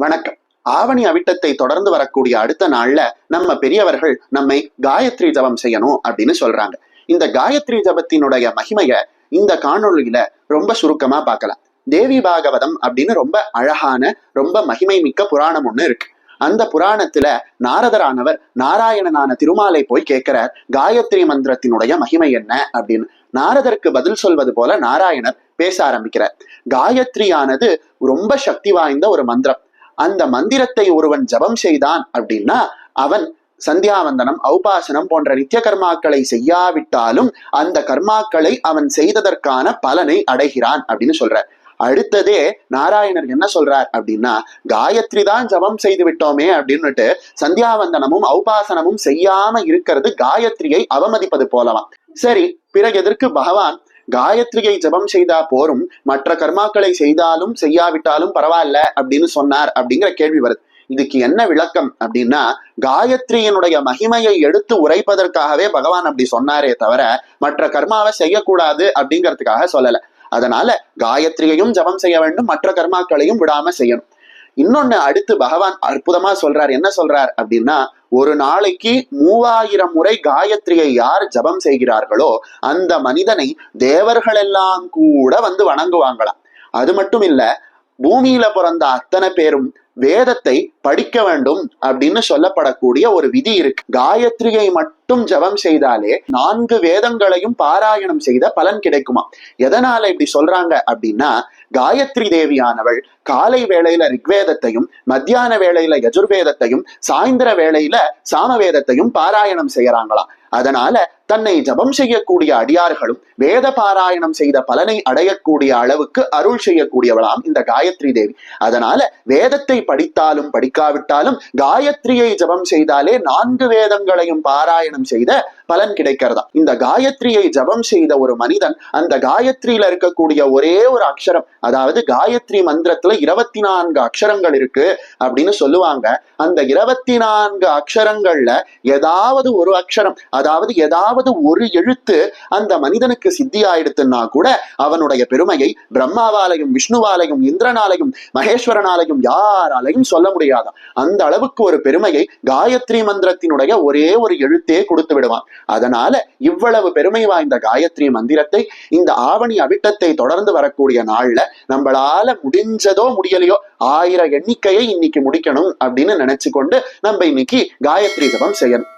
வணக்கம். ஆவணி அவிட்டத்தை தொடர்ந்து வரக்கூடிய அடுத்த நாள்ல நம்ம பெரியவர்கள் நம்மை காயத்ரி ஜபம் செய்யணும் அப்படின்னு சொல்றாங்க. இந்த காயத்ரி ஜபத்தினுடைய மகிமைய இந்த காணொளியில ரொம்ப சுருக்கமா பார்க்கலாம். தேவி பாகவதம் அப்படின்னு ரொம்ப அழகான ரொம்ப மகிமை மிக்க புராணம் ஒண்ணு இருக்கு. அந்த புராணத்துல நாரதரானவர் நாராயணனான திருமாலை போய் கேட்கிறார், காயத்ரி மந்திரத்தினுடைய மகிமை என்ன அப்படின்னு. நாரதருக்கு பதில் சொல்வது போல நாராயணர் பேச ஆரம்பிக்கிறார். காயத்ரியானது ரொம்ப சக்தி வாய்ந்த ஒரு மந்திரம். அந்த மந்திரத்தை ஒருவன் ஜபம் செய்தான் அப்படின்னா அவன் சந்தியாவந்தனம், ஔபாசனம் போன்ற நித்திய கர்மாக்களை செய்யாவிட்டாலும் அந்த கர்மாக்களை அவன் செய்ததற்கான பலனை அடைகிறான் அப்படின்னு சொல்றார். அடுத்ததே நாராயணர் என்ன சொல்றார் அப்படின்னா, காயத்ரி தான் ஜபம் செய்து விட்டோமே அப்படின்னுட்டு சந்தியாவந்தனமும் ஔபாசனமும் செய்யாம இருக்கிறது காயத்ரியை அவமதிப்பது போலவாம். சரி, பிறகு எதற்கு பகவான் காயத்ரியை ஜபம் செய்தா போரும், மற்ற கர்மாக்களை செய்தாலும் செய்யாவிட்டாலும் பரவாயில்ல அப்படின்னு சொன்னார் அப்படிங்கிற கேள்வி வருது. இதுக்கு என்ன விளக்கம் அப்படின்னா, காயத்ரியினுடைய மகிமையை எடுத்து உரைப்பதற்காகவே பகவான் அப்படி சொன்னாரே தவிர மற்ற கர்மாவை செய்யக்கூடாது அப்படிங்கிறதுக்காக சொல்லல. அதனால காயத்ரியையும் ஜபம் செய்ய வேண்டும், மற்ற கர்மாக்களையும் விடாம செய்யணும். இன்னொன்னு அடுத்து பகவான் அற்புதமா சொல்றார். என்ன சொல்றார் அப்படின்னா, ஒரு நாளைக்கு 3000 முறை காயத்ரியை யார் ஜபம் செய்கிறார்களோ அந்த மனிதனை தேவர்கள் எல்லாம் கூட வந்து வணங்குவாங்களாம். அது மட்டும் இல்ல, பூமியில பிறந்த அத்தனை பேரும் வேதத்தை படிக்க வேண்டும் அப்படின்னு சொல்லப்படக்கூடிய ஒரு விதி இருக்கு. காயத்ரியை மட்டும் ஜபம் செய்தாலே 4 வேதங்களையும் பாராயணம் செய்த பலன் கிடைக்குமா. எதனால இப்படி சொல்றாங்க அப்படின்னா, காயத்ரி தேவியானவள் காலை வேளையில ரிக்வேதத்தையும், மத்தியான வேளையில யஜுர்வேதத்தையும், சாயந்தர வேளையில சாமவேதத்தையும் பாராயணம் செய்யறாங்களாம். அதனால தன்னை ஜபம் செய்யக்கூடிய அடியார்களும் வேத பாராயணம் செய்த பலனை அடையக்கூடிய அளவுக்கு அருள் செய்யக்கூடியவளாம் இந்த காயத்ரி தேவி. அதனால வேதத்தை படித்தாலும் படிக்காவிட்டாலும் காயத்ரியை ஜபம் செய்தாலே 4 வேதங்களையும் பாராயணம் செய்த பலன் கிடைக்கிறதா. இந்த காயத்ரியை ஜபம் செய்த ஒரு மனிதன் அந்த காயத்ரியில இருக்கக்கூடிய ஒரே ஒரு அக்ஷரம், அதாவது காயத்ரி மந்திரத்துல 24 அக்ஷரங்கள் இருக்கு அப்படின்னு சொல்லுவாங்க. அந்த 24 அக்ஷரங்கள்ல ஏதாவது ஒரு அக்ஷரம், அதாவது ஏதாவது ஒரு எழுத்து அந்த மனிதனுக்கு சித்தி ஆயிடுத்துன்னா கூட அவனுடைய பெருமையை பிரம்மாவாலையும் விஷ்ணுவாலையும் இந்திரனாலையும் மகேஸ்வரனாலையும் யாராலையும் சொல்ல முடியாதா. அந்த அளவுக்கு ஒரு பெருமையை காயத்ரி மந்திரத்தினுடைய ஒரே ஒரு எழுத்தே கொடுத்து விடுவான். அதனால இவ்வளவு பெருமை வாய்ந்த காயத்ரி மந்திரத்தை இந்த ஆவணி அவிட்டத்தை தொடர்ந்து வரக்கூடிய நாள்ல நம்மளால முடிஞ்சதோ முடியலையோ 1000 எண்ணிக்கையை இன்னைக்கு முடிக்கணும் அப்படின்னு நினைச்சு கொண்டு நம்ம இன்னைக்கு காயத்ரி ஜபம் செய்யணும்.